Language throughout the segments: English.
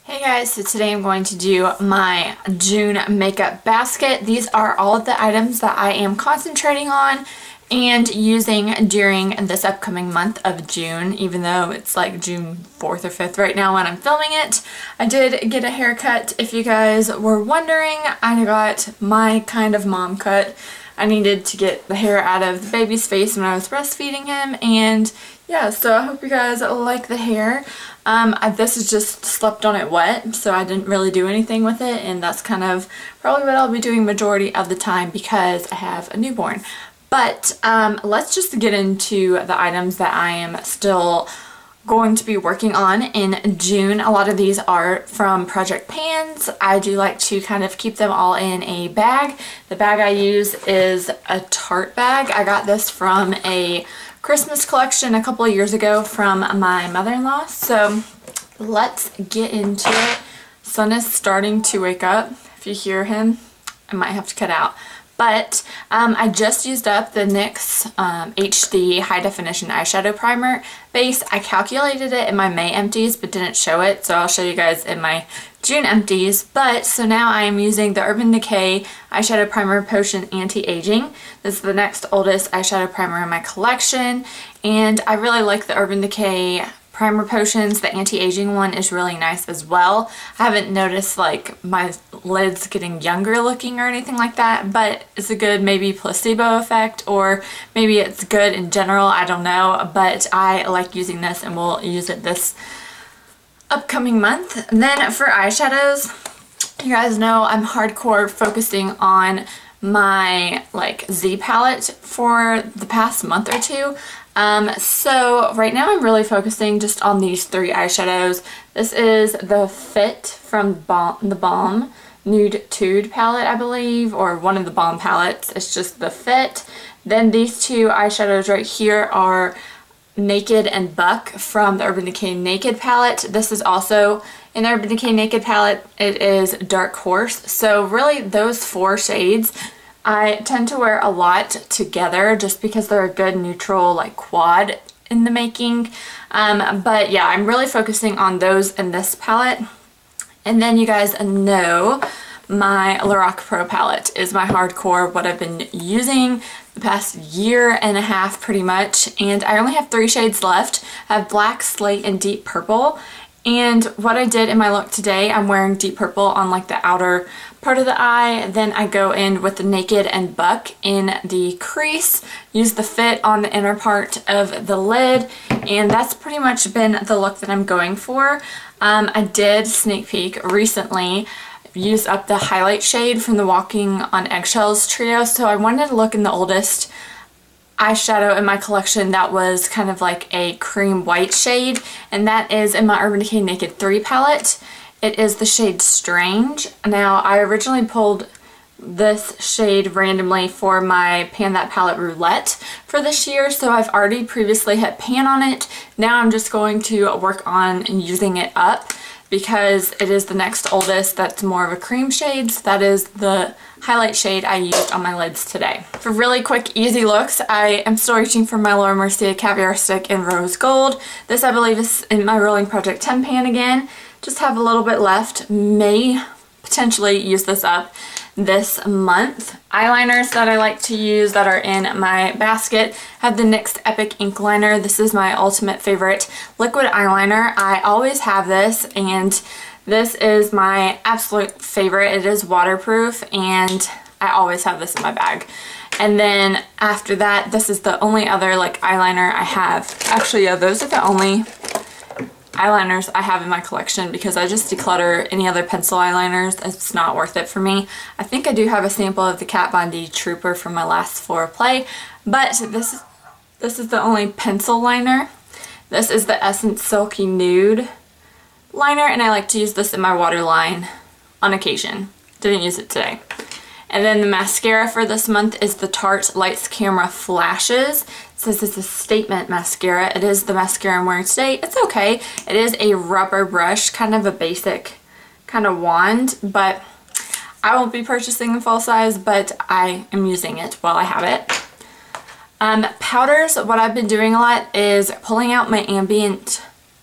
Hey guys, so today I'm going to do my June makeup basket. These are all of the items that I am concentrating on and using during this upcoming month of June, even though it's like June 4th or 5th right now when I'm filming it. I did get a haircut. If you guys were wondering, I got my kind of mom cut. I needed to get the hair out of the baby's face when I was breastfeeding him, and yeah, so I hope you guys like the hair. This is just slept on it wet, so I didn't really do anything with it, and that's kind of probably what I'll be doing majority of the time because I have a newborn. But let's just get into the items that I am still going to be working on in June. A lot of these are from Project Pans. I do like to kind of keep them all in a bag. The bag I use is a Tarte bag. I got this from a Christmas collection a couple of years ago from my mother-in-law. So let's get into it. Sun is starting to wake up. If you hear him, I might have to cut out. But I just used up the NYX HD High Definition Eyeshadow Primer base. I calculated it in my May empties but didn't show it, so I'll show you guys in my June empties. But so now I am using the Urban Decay Eyeshadow Primer Potion Anti-Aging. This is the next oldest eyeshadow primer in my collection, and I really like the Urban Decay primer potions. The anti-aging one is really nice as well. I haven't noticed like my lids getting younger looking or anything like that, but it's a good maybe placebo effect, or maybe it's good in general, I don't know, but I like using this and we'll use it this upcoming month. And then for eyeshadows, you guys know I'm hardcore focusing on my like Z palette for the past month or two. So right now I'm really focusing just on these three eyeshadows. This is the Fit from the Balm Nude Tude palette, I believe, or one of the Balm palettes. It's just the Fit. Then these two eyeshadows right here are Naked and Buck from the Urban Decay Naked palette. This is also an Urban Decay Naked palette. It is Dark Horse. So really those four shades I tend to wear a lot together just because they're a good neutral like quad in the making. But yeah, I'm really focusing on those in this palette. And then you guys know my Lorac Pro palette is my hardcore, what I've been using the past year and a half pretty much. And I only have three shades left. I have Black, Slate, and Deep Purple. And what I did in my look today, I'm wearing Deep Purple on like the outer part of the eye, then I go in with the Naked and Buck in the crease, use the Fit on the inner part of the lid, and that's pretty much been the look that I'm going for. I did sneak peek recently, used up the highlight shade from the Walking on Eggshells trio, so I wanted to look in the oldest eyeshadow in my collection that was kind of like a cream white shade, and that is in my Urban Decay Naked 3 palette. It is the shade Strange. Now, I originally pulled this shade randomly for my Pan That Palette Roulette for this year, so I've already previously hit pan on it. Now I'm just going to work on using it up because it is the next oldest that's more of a cream shade. So that is the highlight shade I used on my lids today. For really quick, easy looks, I am still reaching for my Laura Mercier Caviar Stick in Rose Gold. This I believe is in my Rolling Project 10 pan again. Just have a little bit left. May potentially use this up this month. Eyeliners that I like to use that are in my basket have the NYX Epic Ink Liner. This is my ultimate favorite liquid eyeliner. I always have this, and this is my absolute favorite. It is waterproof, and I always have this in my bag. And then after that, this is the only other like eyeliner I have. Actually, yeah, those are the only eyeliners I have in my collection because I just declutter any other pencil eyeliners. It's not worth it for me. I think I do have a sample of the Kat Von D Trooper from my last Flora Play, but this is the only pencil liner. This is the Essence Silky Nude liner, and I like to use this in my waterline on occasion. Didn't use it today. And then the mascara for this month is the Tarte Lights Camera Flashes. It says it's a statement mascara. It is the mascara I'm wearing today. It's okay. It is a rubber brush, kind of a basic kind of wand, but I won't be purchasing the full size, but I am using it while I have it. Powders, what I've been doing a lot is pulling out my Ambient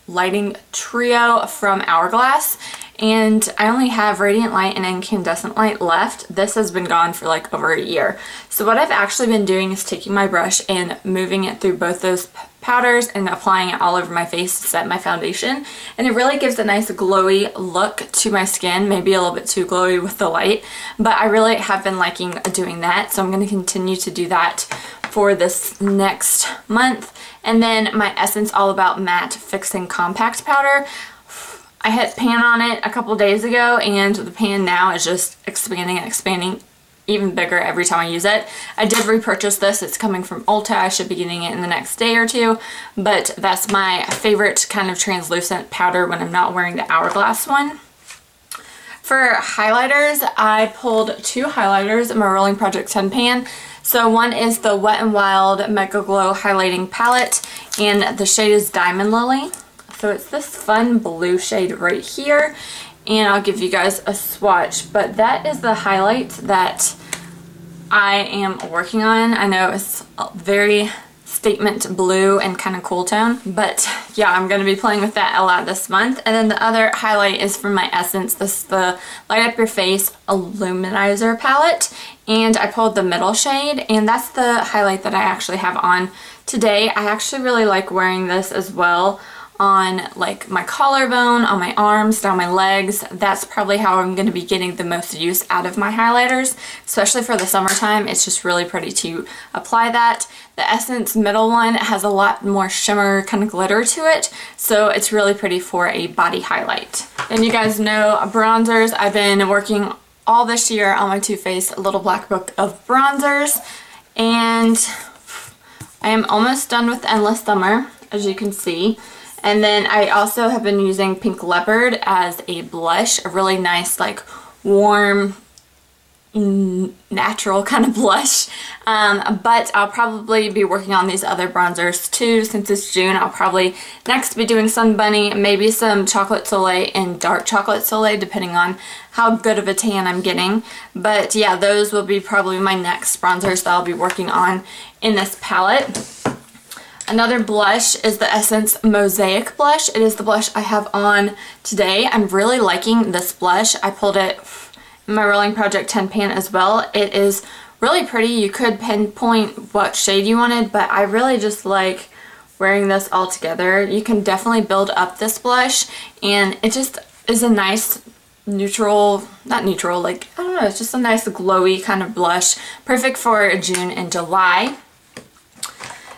lighting trio from Hourglass, and I only have Radiant Light and Incandescent Light left. This has been gone for like over a year. So what I've actually been doing is taking my brush and moving it through both those powders and applying it all over my face to set my foundation, and it really gives a nice glowy look to my skin, maybe a little bit too glowy with the light, but I really have been liking doing that, so I'm going to continue to do that for this next month. And then my Essence All About Matte Fixing Compact Powder, I hit pan on it a couple days ago, and the pan now is just expanding and expanding even bigger every time I use it. I did repurchase this. It's coming from Ulta. I should be getting it in the next day or two, but that's my favorite kind of translucent powder when I'm not wearing the Hourglass one. For highlighters, I pulled two highlighters in my Rolling Project 10 pan. So one is the Wet n Wild Mega Glow Highlighting Palette, and the shade is Diamond Lily. So it's this fun blue shade right here, and I'll give you guys a swatch, but that is the highlight that I am working on. I know it's very statement blue and kind of cool tone, but yeah, I'm going to be playing with that a lot this month. And then the other highlight is from my Essence. This is the Light Up Your Face Illuminizer palette, and I pulled the middle shade, and that's the highlight that I actually have on today. I actually really like wearing this as well on like my collarbone, on my arms, down my legs. That's probably how I'm going to be getting the most use out of my highlighters, especially for the summertime. It's just really pretty to apply that. The Essence middle one has a lot more shimmer kind of glitter to it, so it's really pretty for a body highlight. And you guys know bronzers. I've been working all this year on my Too Faced Little Black Book of bronzers, and I am almost done with Endless Summer, as you can see. And then I also have been using Pink Leopard as a blush, a really nice, like, warm, natural kind of blush. But I'll probably be working on these other bronzers too. Since it's June, I'll probably next be doing Sun Bunny, maybe some Chocolate Soleil and Dark Chocolate Soleil, depending on how good of a tan I'm getting. But yeah, those will be probably my next bronzers that I'll be working on in this palette. Another blush is the Essence Mosaic blush. It is the blush I have on today. I'm really liking this blush. I pulled it in my Rolling Project 10 pan as well. It is really pretty. You could pinpoint what shade you wanted, but I really just like wearing this all together. You can definitely build up this blush, and it just is a nice neutral, not neutral, like, I don't know, it's just a nice glowy kind of blush. Perfect for June and July.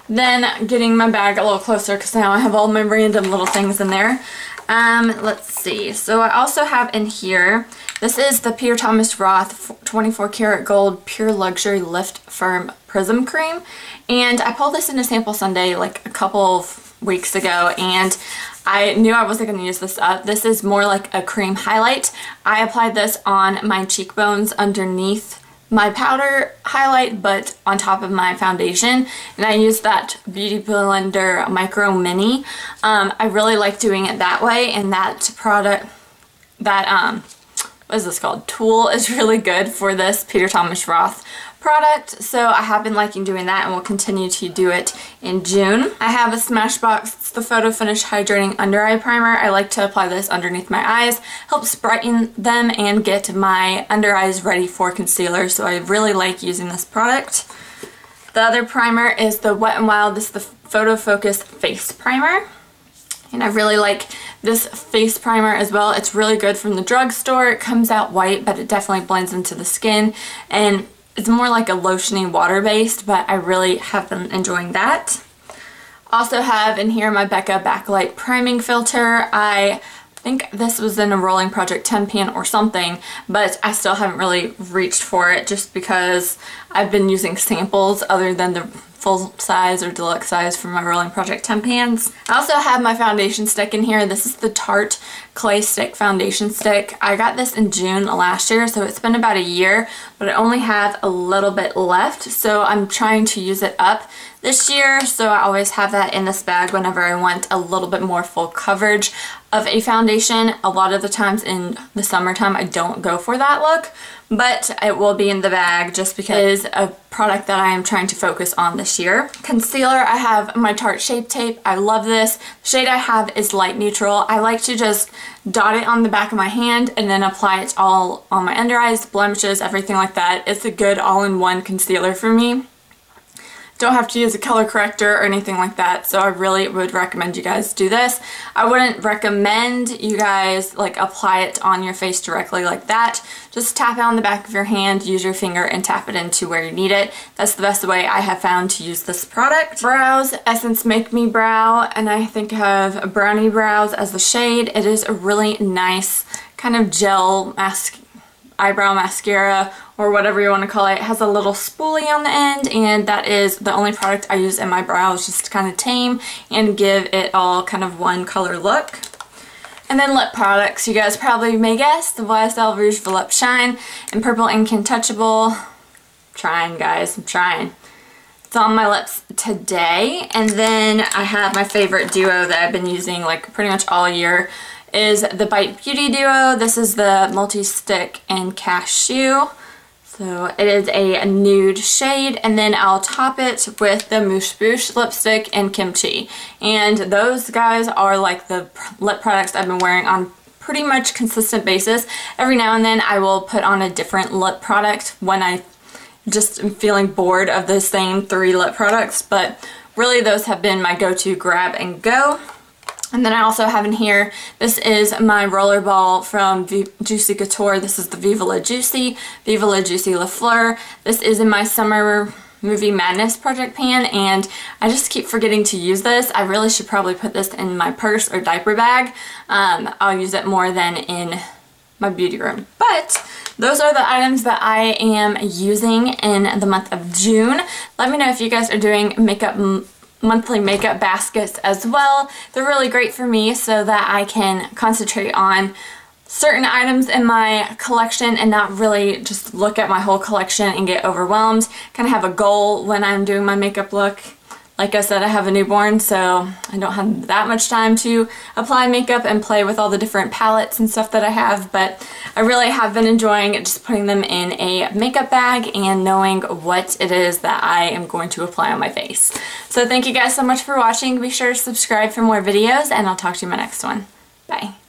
Then getting my bag a little closer, because now I have all my random little things in there. Let's see. So I also have in here, this is the Peter Thomas Roth 24 Karat Gold Pure Luxury Lift Firm Prism Cream. And I pulled this in a sample Sunday like a couple of weeks ago, and I knew I wasn't going to use this up. This is more like a cream highlight. I applied this on my cheekbones underneath my powder highlight, but on top of my foundation, and I used that Beauty Blender Micro Mini. I really like doing it that way, and that product, that what is this called? Tool is really good for this Peter Thomas Roth product, so I have been liking doing that, and will continue to do it in June. I have a Smashbox. It's the Photo Finish Hydrating Under Eye Primer. I like to apply this underneath my eyes, helps brighten them and get my under eyes ready for concealer, so I really like using this product. The other primer is the Wet n Wild. This is the Photo Focus Face Primer, and I really like this face primer as well. It's really good from the drugstore. It comes out white, but it definitely blends into the skin, and it's more like a lotiony water-based, but I really have been enjoying that. Also have in here my Becca Backlight Priming Filter. I think this was in a Rolling Project 10 pan or something, but I still haven't really reached for it just because I've been using samples other than the full size or deluxe size for my Rolling Project 10 pans. I also have my foundation stick in here. This is the Tarte Clay Stick Foundation Stick. I got this in June last year, so it's been about a year, but I only have a little bit left, so I'm trying to use it up. this year, so I always have that in this bag whenever I want a little bit more full coverage of a foundation. A lot of the times in the summertime I don't go for that look, but it will be in the bag just because it's a product that I am trying to focus on this year. Concealer, I have my Tarte Shape Tape. I love this. The shade I have is light neutral. I like to just dot it on the back of my hand and then apply it all on my under eyes, blemishes, everything like that. It's a good all-in-one concealer for me. Don't have to use a color corrector or anything like that, so I really would recommend you guys do this. I wouldn't recommend you guys like apply it on your face directly like that. Just tap it on the back of your hand, use your finger and tap it into where you need it. That's the best way I have found to use this product. Brows, Essence Make Me Brow, and I think I have Brownie Brows as the shade. It is a really nice kind of gel eyebrow mascara, or whatever you want to call it. It has a little spoolie on the end, and that is the only product I use in my brows, just to kind of tame and give it all kind of one color look. And then lip products. You guys probably may guess the YSL Rouge Volupte Shine and Purple Ink Untouchable. I'm trying, guys, I'm trying. It's on my lips today. And then I have my favorite duo that I've been using like pretty much all year, is the Bite Beauty Duo. This is the Multi-Stick and Cashew. So it is a nude shade, and then I'll top it with the Mousse Bouche lipstick and Kimchi. And those guys are like the lip products I've been wearing on pretty much consistent basis. Every now and then I will put on a different lip product when I just am feeling bored of the same 3 lip products, but really those have been my go-to grab and go. And then I also have in here, this is my rollerball from Juicy Couture. This is the Viva La Juicy Le Fleur. This is in my Summer Movie Madness project pan, and I just keep forgetting to use this. I really should probably put this in my purse or diaper bag. I'll use it more than in my beauty room. But those are the items that I am using in the month of June. Let me know if you guys are doing monthly makeup baskets as well. They're really great for me so that I can concentrate on certain items in my collection and not really just look at my whole collection and get overwhelmed. Kind of have a goal when I'm doing my makeup look. Like I said, I have a newborn, so I don't have that much time to apply makeup and play with all the different palettes and stuff that I have, but I really have been enjoying just putting them in a makeup bag and knowing what it is that I am going to apply on my face. So thank you guys so much for watching. Be sure to subscribe for more videos, and I'll talk to you in my next one. Bye.